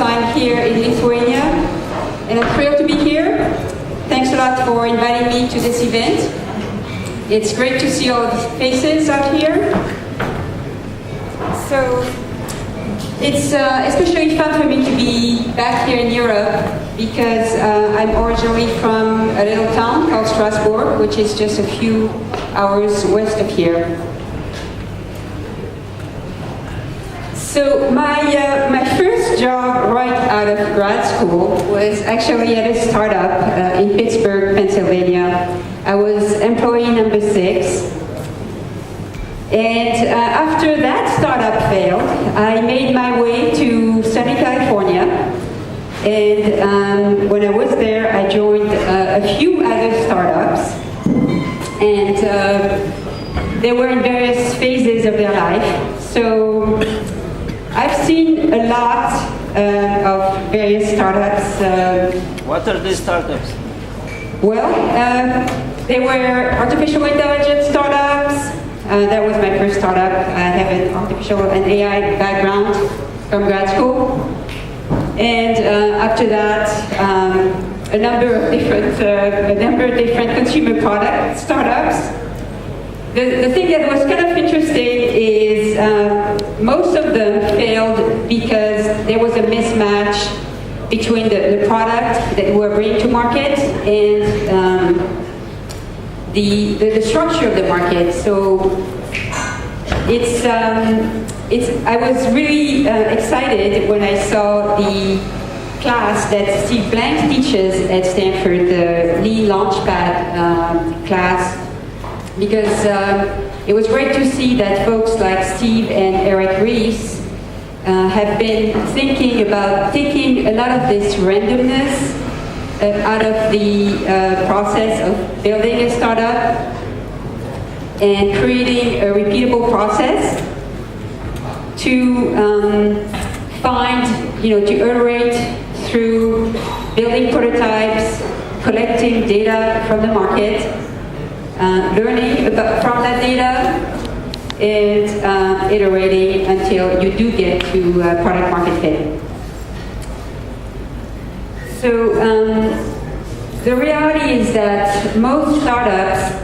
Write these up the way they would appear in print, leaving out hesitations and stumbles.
time here in Lithuania, and I'm thrilled to be here. Thanks a lot for inviting me to this event. It's great to see all the faces out here. So it's especially fun for me to be back here in Europe because I'm originally from a little town called Strasbourg, which is just a few hours west of here. So my first job right out of grad school was actually at a startup in Pittsburgh, Pennsylvania. I was employee number 6. And after that startup failed, I made my way to sunny California. And when I was there, I joined a few other startups. And they were in various phases of their life. So I've seen a lot of various startups. What are these startups? Well, they were artificial intelligence startups. That was my first startup. I have an artificial and AI background from grad school. And after that, a number of different consumer product startups. The thing that was kind of interesting is most of them failed because there was a mismatch between the product that we were bringing to market and the structure of the market. So I was really excited when I saw the class that Steve Blank teaches at Stanford, the Lean Launchpad class, because it was great to see that folks like Steve and Eric Ries have been thinking about taking a lot of this randomness out of the process of building a startup and creating a repeatable process to to iterate through building prototypes, collecting data from the market, learning from that data, and iterating until you do get to product market fit. So the reality is that most startups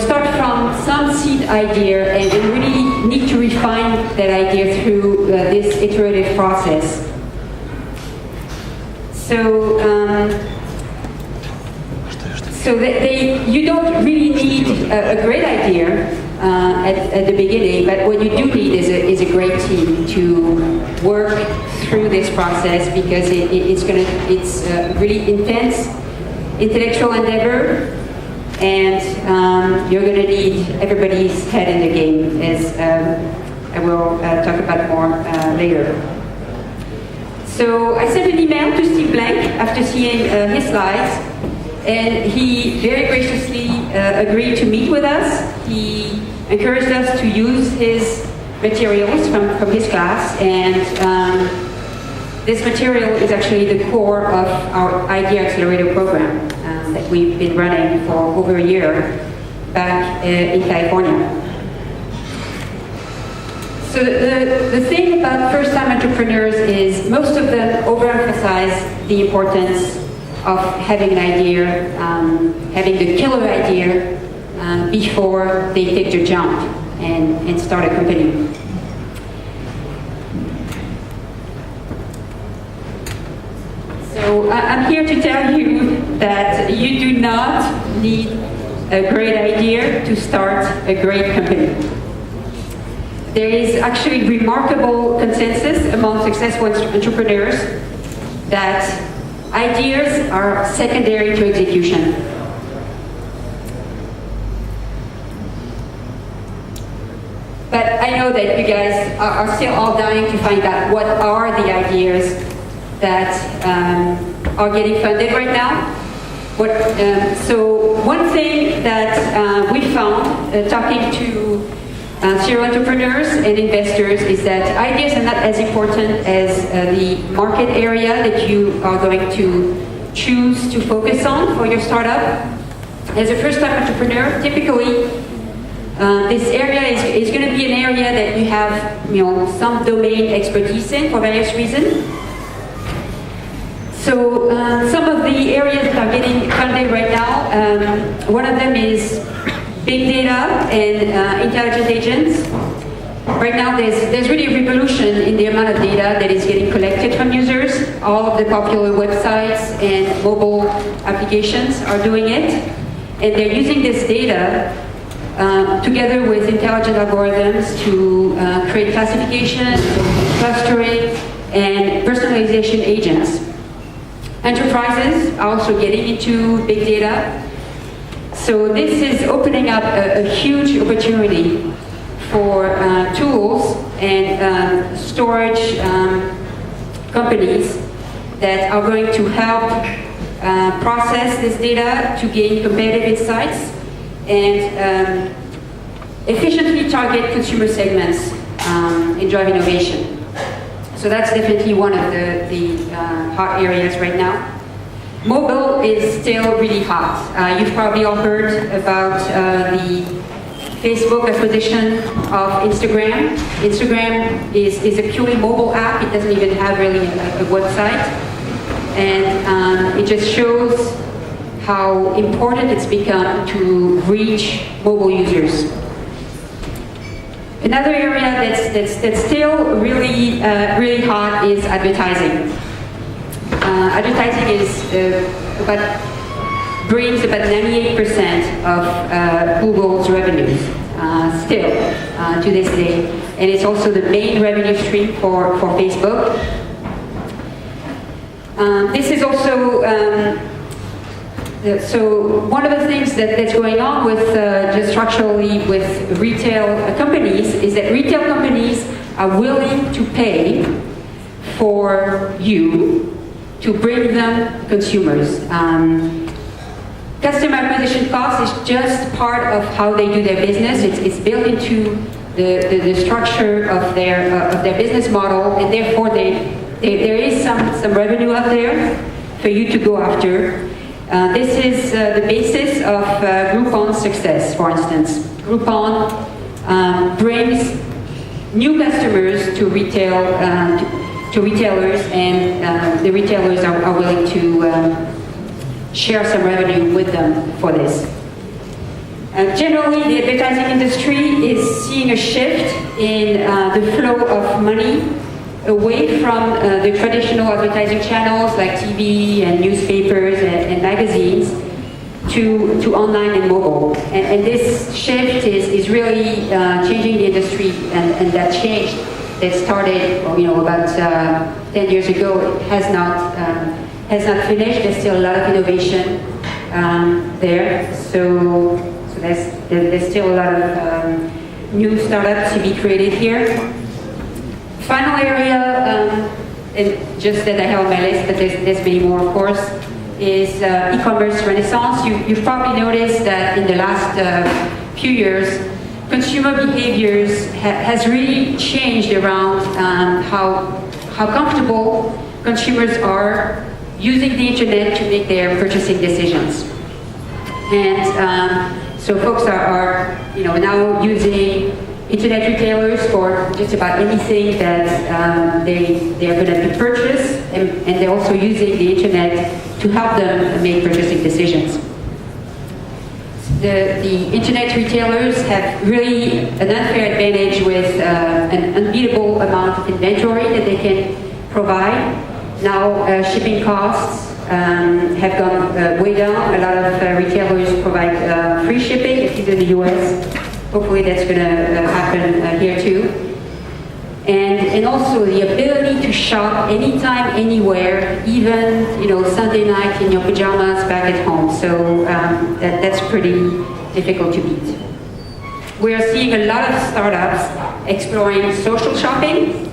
start from some seed idea and really need to refine that idea through this iterative process. So you don't really need a great idea at the beginning, but what you do need is a great team to work through this process because it's a really intense intellectual endeavor, and you're going to need everybody's head in the game, as I will talk about more later. So I sent an email to Steve Blank after seeing his slides, and he very graciously agreed to meet with us. He encouraged us to use his materials from his class, and this material is actually the core of our Idea Accelerator program that we've been running for over a year back in California. So the thing about first-time entrepreneurs is most of them overemphasize the importance of having an idea, having the killer idea before they take the jump and start a company. So I'm here to tell you that you do not need a great idea to start a great company. There is actually remarkable consensus among successful entrepreneurs that ideas are secondary to execution. But I know that you guys are still all dying to find out what are the ideas that are getting funded right now. So one thing that we found talking to serial entrepreneurs and investors is that ideas are not as important as the market area that you are going to choose to focus on for your startup. As a first-time entrepreneur, typically This area is going to be an area that you have, some domain expertise in for various reasons. So some of the areas that are getting funded right now, one of them is big data and intelligent agents. Right now there's really a revolution in the amount of data that is getting collected from users. All of the popular websites and mobile applications are doing it. And they're using this data together with intelligent algorithms to create classification, clustering, and personalization agents. Enterprises are also getting into big data. So this is opening up a huge opportunity for tools and storage companies that are going to help process this data to gain competitive insights and efficiently target consumer segments and drive innovation. So that's definitely one of the hot areas right now. Mobile is still really hot. You've probably all heard about the Facebook acquisition of Instagram. Instagram is a purely mobile app. It doesn't even have really a website. And it just shows how important it's become to reach mobile users. Another area that's still really hot is advertising. Advertising brings about 98% of Google's revenues still to this day, and it's also the main revenue stream for Facebook. This is also so one of the things that's going on with just structurally with retail companies is that retail companies are willing to pay for you to bring them consumers. Customer acquisition cost is just part of how they do their business. It's built into the structure of their business model, and therefore there is some revenue out there for you to go after. This is the basis of Groupon's success, for instance. Groupon brings new customers to to retailers, and the retailers are willing to share some revenue with them for this. Generally, the advertising industry is seeing a shift in the flow of money away from the traditional advertising channels like TV and newspapers and magazines to online and mobile. And this shift is really changing the industry, and that change that started about 10 years ago has not finished. There's still a lot of innovation there. So there's still a lot of new startups to be created here. Final area, and just that I have on my list, but there's many more, of course, is e-commerce renaissance. You've probably noticed that in the last few years, consumer behaviors has really changed around how comfortable consumers are using the internet to make their purchasing decisions. And so folks are now using internet retailers for just about anything that they're going to purchase, and they're also using the internet to help them make purchasing decisions. The internet retailers have really an unfair advantage with an unbeatable amount of inventory that they can provide. Now shipping costs have gone way down. A lot of retailers provide free shipping, at least in the US. Hopefully that's going to happen here too. And also the ability to shop anytime, anywhere, even Sunday night in your pajamas back at home. So that's pretty difficult to beat. We are seeing a lot of startups exploring social shopping,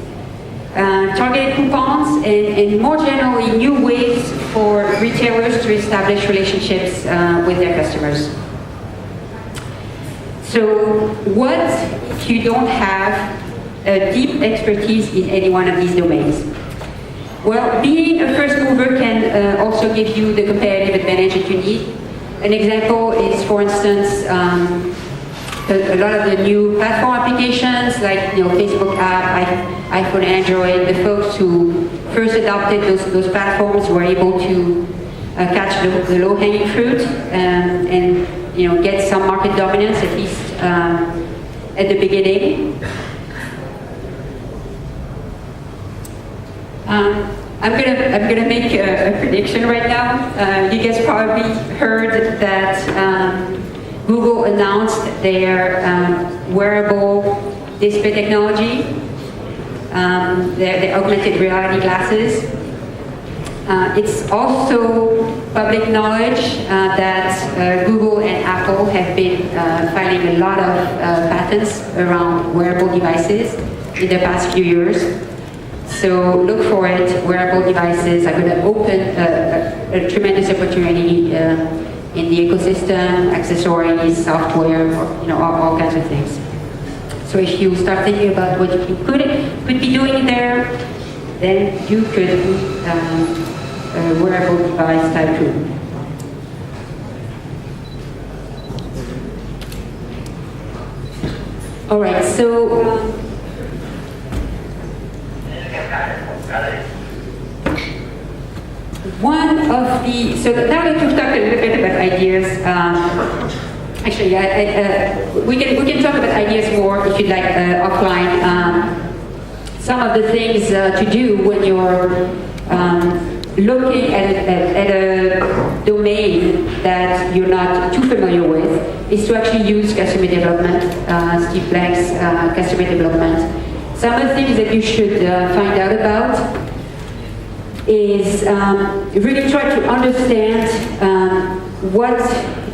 targeted coupons, and more generally new ways for retailers to establish relationships with their customers. So what if you don't have a deep expertise in any one of these domains? Well, being a first mover can also give you the competitive advantage that you need. An example is, for instance, a lot of the new platform applications, like Facebook app, iPhone, Android. The folks who first adopted those platforms were able to catch the low-hanging fruit and get some market dominance, at least at the beginning. I'm gonna make a prediction right now. You guys probably heard that Google announced their wearable display technology, their augmented reality glasses. It's also public knowledge that Google and Apple have been filing a lot of patents around wearable devices in the past few years. So look for it. Wearable devices are going to open a tremendous opportunity in the ecosystem, accessories, software, all kinds of things. So if you start thinking about what you could be doing there, then you could be a wearable device tycoon. All right, so so now that we've talked a little bit about ideas, actually, we can talk about ideas more if you'd like offline. Some of the things to do when you're looking at a domain that you're not too familiar with is to actually use customer development, Steve Blank's customer development. Some of the things that you should find out about is really try to understand what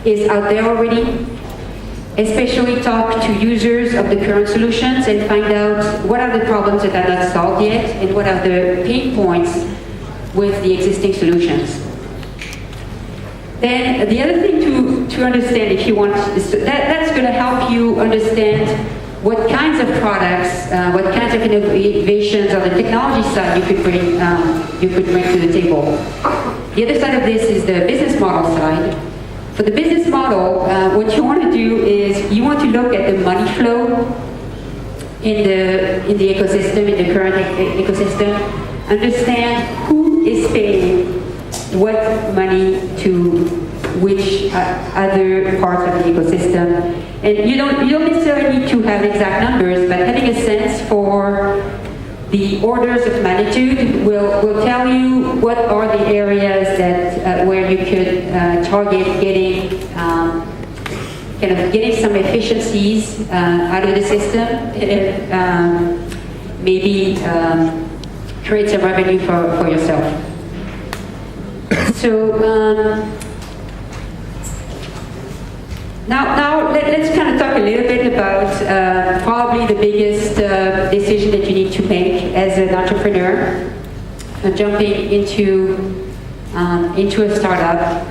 is out there already, especially talk to users of the current solutions and find out what are the problems that are not solved yet and what are the pain points with the existing solutions. Then the other thing to understand, if you want, is that's going to help you understand what kinds of products, what kinds of innovations on the technology side you could bring to the table. The other side of this is the business model side. For the business model, what you want to do is you want to look at the money flow in the ecosystem, in the current ecosystem. Understand who is paying what money to which other parts of the ecosystem. And you don't necessarily need to have exact numbers, but having a sense for the orders of magnitude will tell you what are the areas that where you could target getting some efficiencies out of the system, and maybe create some revenue for yourself. So. Now let's kind of talk a little bit about probably the biggest decision that you need to make as an entrepreneur, jumping into a startup.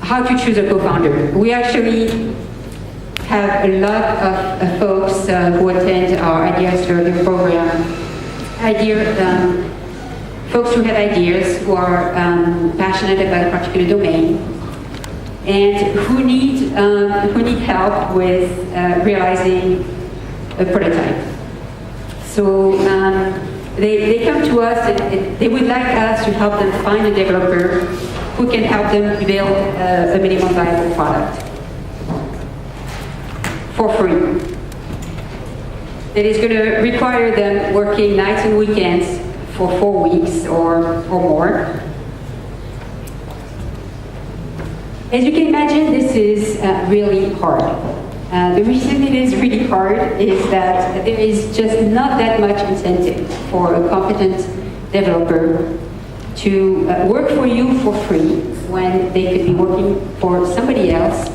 How to choose a co-founder. We actually have a lot of folks who attend our Ideas Learning program. Folks who have ideas, who are passionate about a particular domain, and who need help with realizing a prototype. So they come to us and they would like us to help them find a developer who can help them build a minimum viable product for free. It is going to require them working nights and weekends for 4 weeks or more. As you can imagine, this is really hard. The reason it is really hard is that there is just not that much incentive for a competent developer to work for you for free when they could be working for somebody else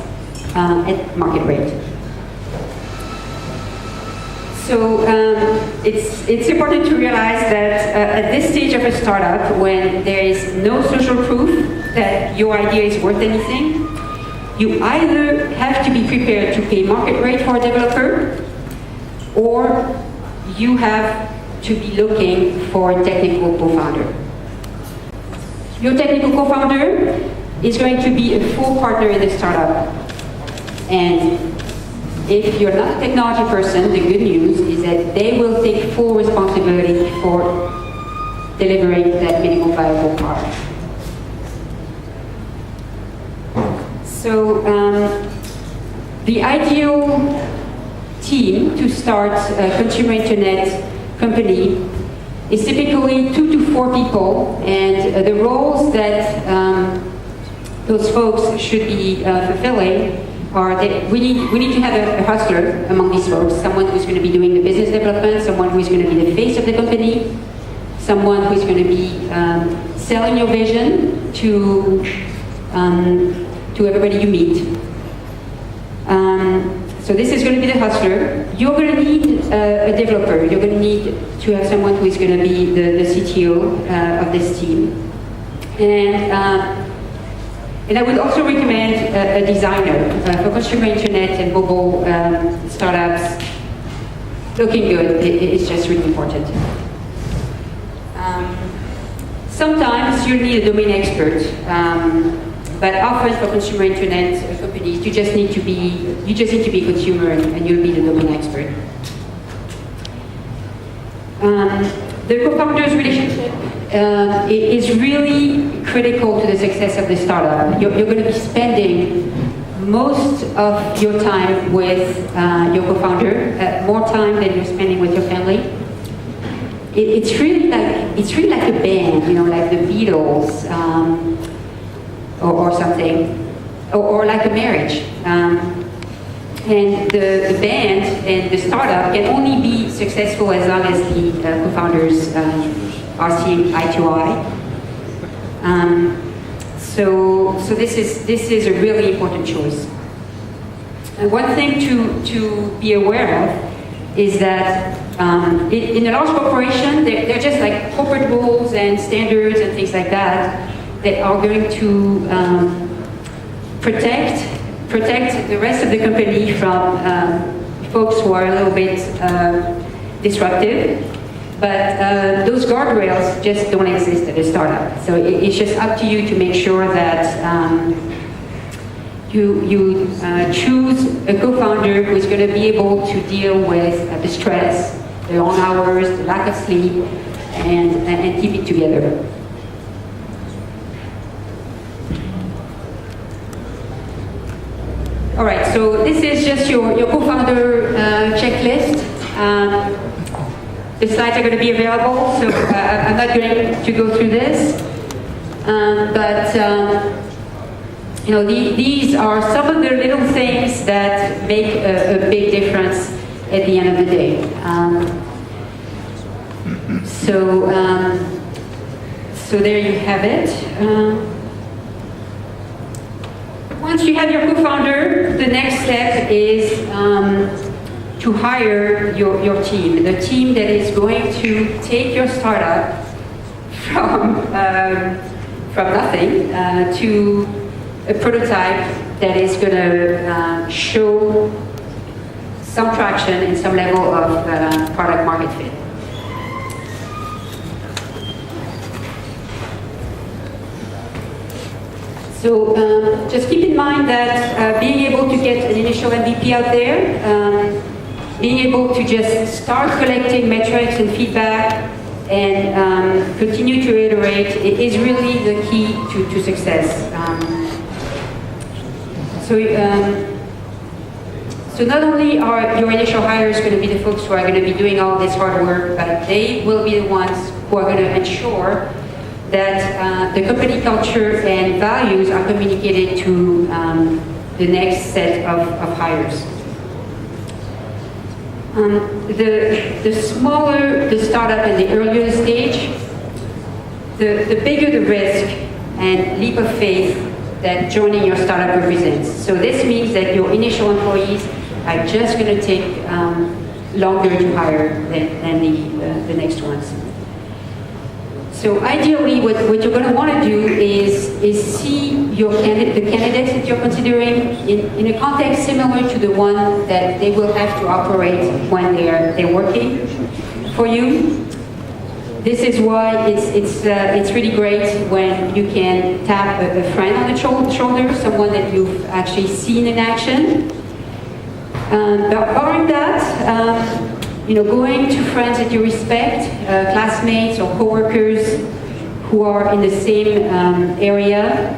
at market rate. So it's important to realize that at this stage of a startup, when there is no social proof that your idea is worth anything, you either have to be prepared to pay market rate for a developer, or you have to be looking for a technical co-founder. Your technical co-founder is going to be a full partner in the startup. And if you're not a technology person, the good news is that they will take full responsibility for delivering that minimum viable product. So the ideal team to start a consumer internet company is typically 2 to 4 people, and the roles that those folks should be fulfilling are that we need to have a hustler among these folks, someone who's going to be doing the business development, someone who's going to be the face of the company, someone who's going to be selling your vision to everybody you meet. So this is going to be the hustler. You're going to need a developer. You're going to need to have someone who is going to be the CTO of this team. And I would also recommend a designer for consumer internet and mobile startups. Looking good is just really important. Sometimes you need a domain expert, but often for consumer internet companies, you just need to be a consumer and you'll be the domain expert. The co-founders relationship is really critical to the success of the startup. You're going to be spending most of your time with your co-founder, more time than you're spending with your family. It's really like a band, you know, like the Beatles or something, or like a marriage. And the band and the startup can only be successful as long as the co-founders are seeing eye to eye. So this is a really important choice. And one thing to be aware of is that in a large corporation, they're just like corporate rules and standards and things like that are going to protect the rest of the company from folks who are a little bit disruptive. But those guardrails just don't exist at a startup. So it's just up to you to make sure that you choose a co-founder who is going to be able to deal with the stress, the long hours, the lack of sleep, and keep it together. All right, so this is just your co-founder checklist. The slides are going to be available, so I'm not going to go through this. You know, these are some of the little things that make a big difference at the end of the day. So there you have it. Once you have your co-founder, the next step is to hire your team, the team that is going to take your startup from nothing to a prototype that is going to show some traction and some level of product market fit. So just keep in mind that being able to get an initial MVP out there, being able to just start collecting metrics and feedback and continue to iterate is really the key to success. So not only are your initial hires going to be the folks who are going to be doing all this hard work, but they will be the ones who are going to ensure that the company culture and values are communicated to the next set of hires. The smaller the startup and the earlier the stage, the bigger the risk and leap of faith that joining your startup represents. So this means that your initial employees are just going to take longer to hire than the next ones. So ideally, what you're going to want to do is see the candidates that you're considering in a context similar to the one that they will have to operate when they're working for you. This is why it's really great when you can tap a friend on the shoulder, someone that you've actually seen in action, Barring that, going to friends that you respect, classmates or coworkers who are in the same area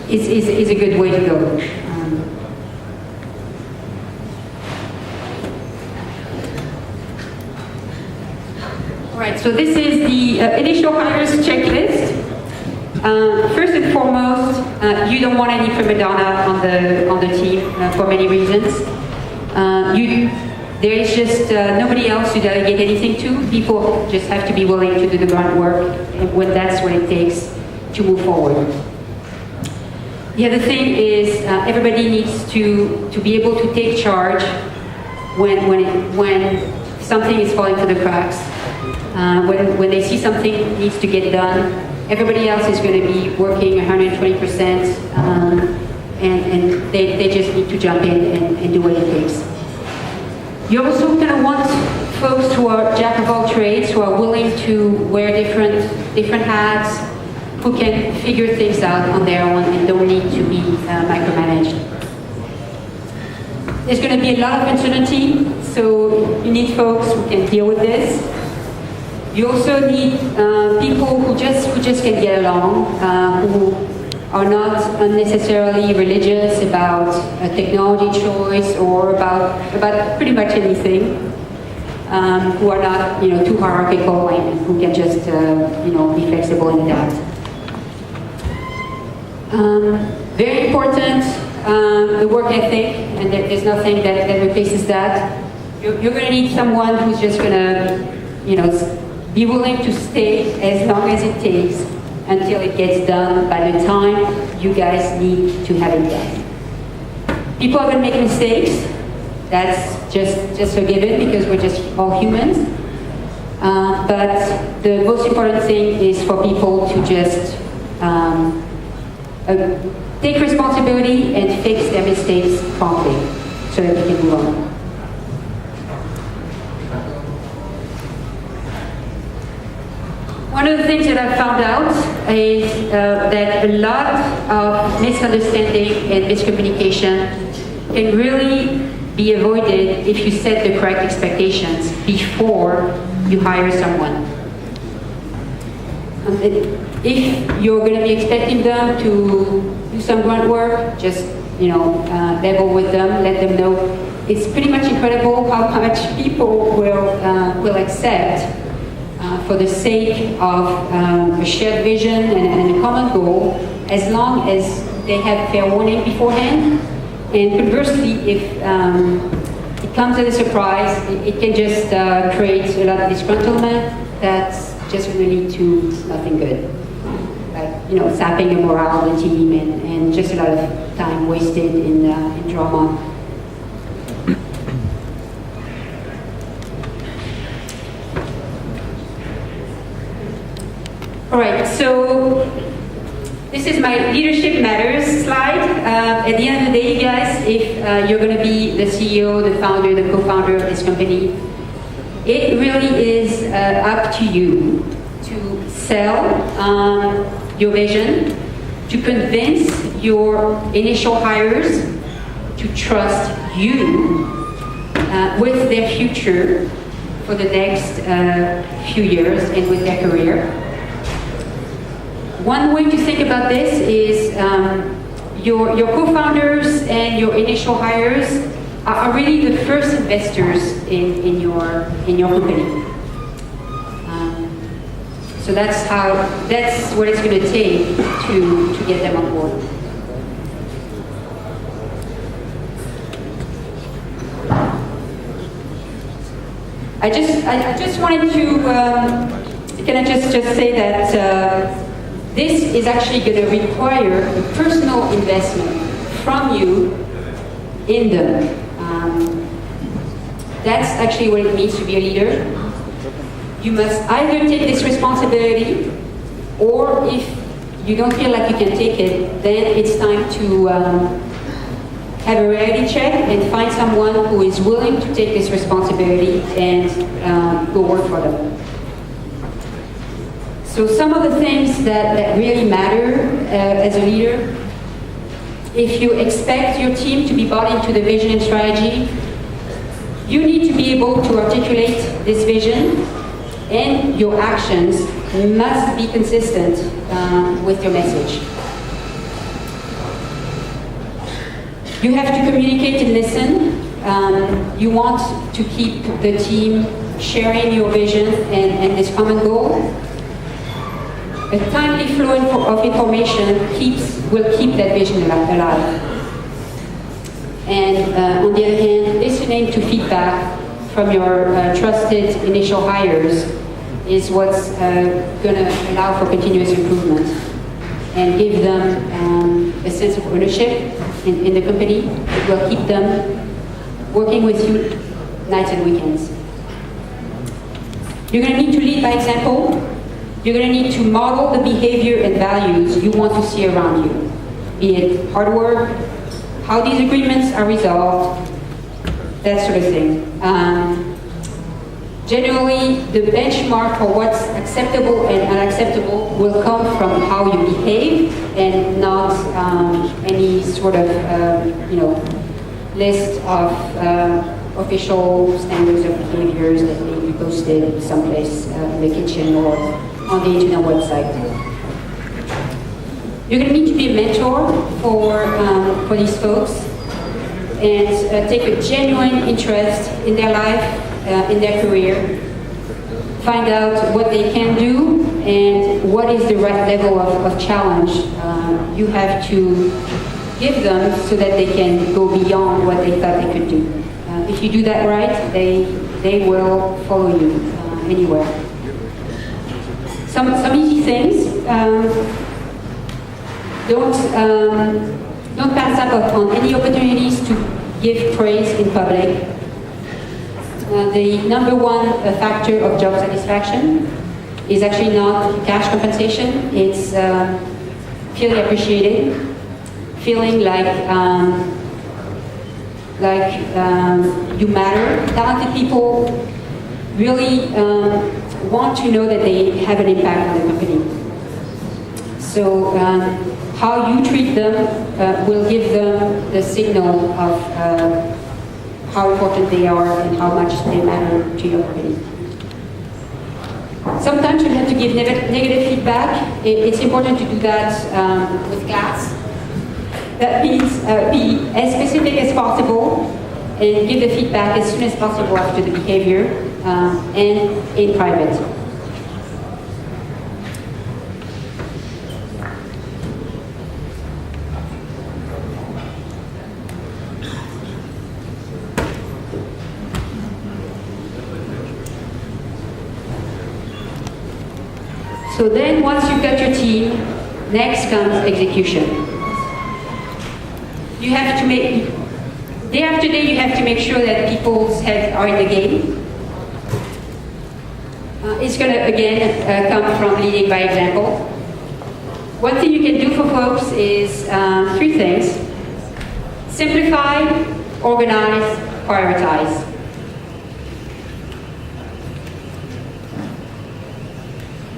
is a good way to go. All right, so this is the initial hires checklist. First and foremost, you don't want any prima donna on the team for many reasons. There is just nobody else to delegate anything to. People just have to be willing to do the grunt work when that's what it takes to move forward. The other thing is everybody needs to be able to take charge when something is falling through the cracks. When they see something needs to get done, everybody else is going to be working 120%, and they just need to jump in and do what it takes. You also kind of want folks who are jack of all trades, who are willing to wear different hats, who can figure things out on their own and don't need to be micromanaged. There's going to be a lot of uncertainty, so you need folks who can deal with this. You also need people who just can get along, who are not unnecessarily religious about a technology choice or about pretty much anything, who are not too hierarchical and who can just be flexible and adapt. Very important, the work ethic, and there's nothing that replaces that. You're going to need someone who's just going to be willing to stay as long as it takes until it gets done by the time you guys need to have it done. People are going to make mistakes. That's just a given because we're just all humans. But the most important thing is for people to just take responsibility and fix their mistakes promptly so that we can move on. One of the things that I've found out is that a lot of misunderstanding and miscommunication can really be avoided if you set the correct expectations before you hire someone. If you're going to be expecting them to do some grunt work, just level with them, let them know. It's pretty much incredible how much people will accept for the sake of a shared vision and a common goal, as long as they have fair warning beforehand. And conversely, if it comes as a surprise, it can just create a lot of disgruntlement that's just going to lead to nothing good. Like, sapping the morale of the team and just a lot of time wasted in drama. All right, so this is my leadership matters slide. At the end of the day, you guys, if you're going to be the CEO, the founder, the co-founder of this company, it really is up to you to sell your vision, to convince your initial hires to trust you with their future for the next few years and with their career. One way to think about this is your co-founders and your initial hires are really the first investors in your company. So that's what it's going to take to get them on board. I just wanted to can I just say that this is actually going to require a personal investment from you in them. That's actually what it means to be a leader. You must either take this responsibility, or if you don't feel like you can take it, then it's time to have a reality check and find someone who is willing to take this responsibility and go work for them. So some of the things that really matter as a leader if you expect your team to be bought into the vision and strategy, you need to be able to articulate this vision, and your actions must be consistent with your message. You have to communicate and listen. You want to keep the team sharing your vision and this common goal. A timely flow of information will keep that vision alive. And on the other hand, listening to feedback from your trusted initial hires is what's going to allow for continuous improvement and give them a sense of ownership in the company. It will keep them working with you nights and weekends. You're going to need to lead by example. You're going to need to model the behavior and values you want to see around you, be it hard work, how these agreements are resolved, that sort of thing. Generally, the benchmark for what's acceptable and unacceptable will come from how you behave and not any sort of list of official standards of behaviors that may be posted someplace in the kitchen or on the internet website. You're going to need to be a mentor for these folks and take a genuine interest in their life, in their career. Find out what they can do and what is the right level of challenge you have to give them so that they can go beyond what they thought they could do. If you do that right, they will follow you anywhere. Some easy things. Don't pass up on any opportunities to give praise in public. The number one factor of job satisfaction is actually not cash compensation. It's feeling appreciated, feeling like you matter. Talented people really want to know that they have an impact on the company. So how you treat them will give them the signal of how important they are and how much they matter to your company. Sometimes you have to give negative feedback. It's important to do that with class. That means be as specific as possible and give the feedback as soon as possible after the behavior and in private. So then once you've got your team, next comes execution. You have to make, day after day, you have to make sure that people's heads are in the game. It's going to, again, come from leading by example. One thing you can do for folks is three things. Simplify, organize, prioritize.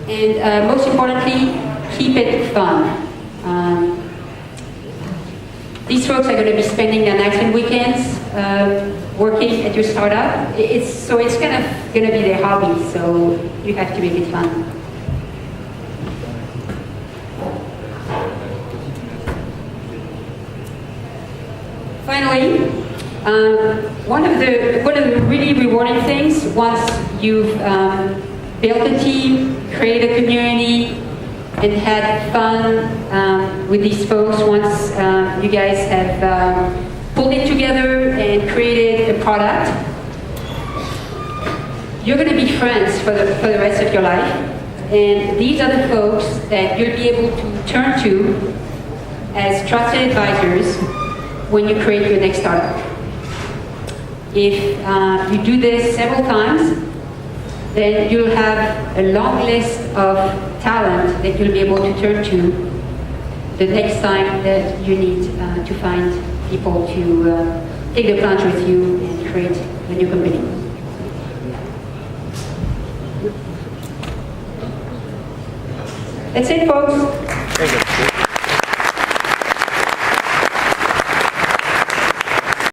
And most importantly, keep it fun. These folks are going to be spending their nights and weekends working at your startup. It's kind of going to be their hobby, so you have to make it fun. Finally, one of the really rewarding things once you've built a team, created a community, and had fun with these folks, once you guys have pulled it together and created a product, you're going to be friends for the rest of your life. And these are the folks that you'll be able to turn to as trusted advisors when you create your next startup. If you do this several times, then you'll have a long list of talent that you'll be able to turn to the next time that you need to find people to take the plunge with you and create a new company. That's it, folks. Thank you.